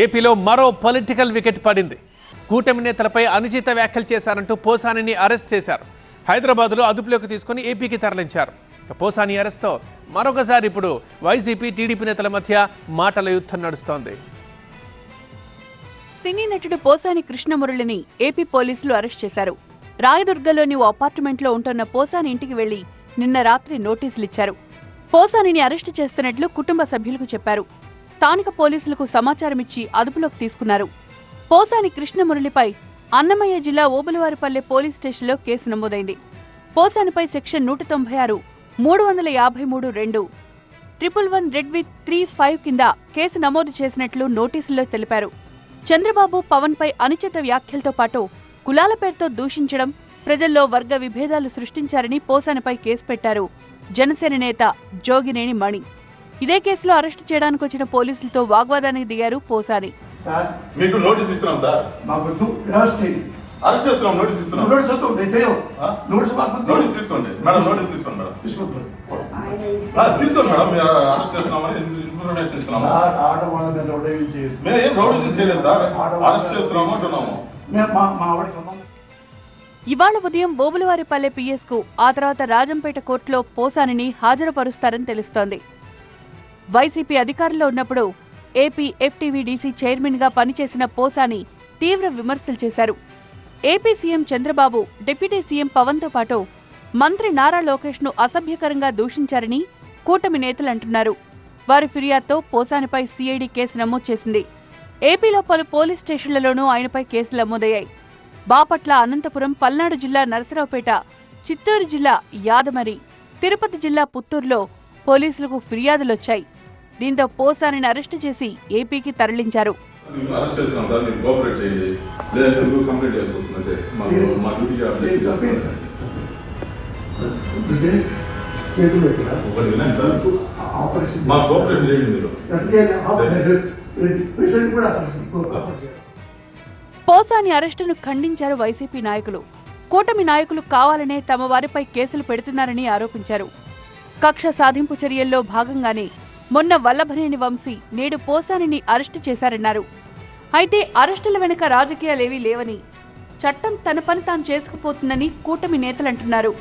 ఏపీలో మరో political wicket పడింది. కూటమి నేతలపై అనుచిత వ్యాఖ్యలు చేశారంటూ పోసానిని అరెస్ట్ చేశారు. హైదరాబాద్లో అదుపులోకి తీసుకుని ఏపీకి తరలించారు. పోసాని అరెస్ట్తో మరొకసారి ఇప్పుడు వైసీపీ టీడీపీ నేతల మధ్య మాటల యుద్ధం నడుస్తోంది. సినీ నటుడు పోసాని కృష్ణమురళిని ఏపీ పోలీసులు అరెస్ట్ చేశారు. రాయదుర్గలోని ఓ అపార్ట్మెంట్లో ఉంటున్న పోసాని ఇంటికి వెళ్లి నిన్న రాత్రి నోటీసులు ఇచ్చారు. పోసానిని అరెస్టు చేస్తున్నట్లు కుటుంబ సభ్యులకు చెప్పారు. స్థానిక పోలీసులకు సమాచారం ఇచ్చి అదుపులోకి తీసుకున్నారు. పోసాని కృష్ణమురళిపై అన్నమయ్య జిల్లా ఓబులవారిపల్లె పోలీస్ స్టేషన్లో కేసు నమోదైంది. పోసానిపై సెక్షన్ 196, 353(2), 111 రెడ్ విత్ 35 కింద కేసు నమోదు చేసినట్లు నోటీసుల్లో తెలిపారు. చంద్రబాబు, పవన్ పై అనుచిత వ్యాఖ్యలతో పాటు కులాల పేరుతో దూషించడం, ప్రజల్లో వర్గ విభేదాలు సృష్టించారని పోసానిపై కేసు పెట్టారు జనసేన నేత జోగినేని మణి. ఇదే కేసులో అరెస్టు చేయడానికి వచ్చిన పోలీసులతో వాగ్వాదానికి దిగారు పోసాని. మీకు నోటీస్ ఇస్తున్నాం సార్. అరెస్ట్ చేస్తున్నాం. నోటీస్ ఇస్తున్నాం. నోటీస్ తీసుకోండి మేడం. నోటీస్ తీసుకోండి మేడం. తీసుకోండి మేడం. మీరు అరెస్ట్ చేస్తున్నామని ఇన్ఫర్మేషన్ ఇస్తున్నాము. మేము ఏం రౌడీజం చేయలేదు సార్. అరెస్ట్ చేస్తున్నాము అంటున్నాము. ఇవాళ ఉదయం ఓబులవారిపల్లె పిఎస్ కు, ఆ తర్వాత రాజంపేట కోర్టులో పోసానిని హాజరుపరుస్తారని తెలుస్తోంది. వైసీపీ అధికారంలో ఉన్నప్పుడు ఏపీ ఎఫ్టీవీడీసీ చైర్మన్ గా పనిచేసిన పోసాని తీవ్ర విమర్శలు చేశారు. AP CM Chandrababu, deputy CM Pawan తో పాటు మంత్రి నారా లోకేష్ ను అసభ్యకరంగా దూషించారని కూటమి నేతలు అంటున్నారు. వారి ఫిర్యాదుతో పోసానిపై సిఐడి కేసు నమోదు చేసింది. ఏపీలో పలు పోలీస్ స్టేషన్లలోనూ ఆయనపై కేసులు నమోదయ్యాయి. బాపట్ల, అనంతపురం, పల్నాడు జిల్లా నరసరావుపేట, చిత్తూరు జిల్లా యాదమరి, తిరుపతి జిల్లా పుత్తూరులో పోలీసులకు ఫిర్యాదులొచ్చాయి. దీంతో పోసానిని అరెస్టు చేసి ఏపీకి తరలించారు. పోసాని అరెస్టును ఖండించారు వైసీపీ నాయకులు. కూటమి నాయకులు కావాలనే తమ వారిపై కేసులు పెడుతున్నారని ఆరోపించారు. కక్ష సాధింపు చర్యల్లో భాగంగానే మొన్న వల్లభనేని వంశీ, నేడు పోసానిని అరెస్టు చేశారన్నారు. అయితే అరెస్టుల వెనుక రాజకీయాలేవీ లేవని, చట్టం తన పని తాను చేసుకుపోతుందని కూటమి నేతలంటున్నారు.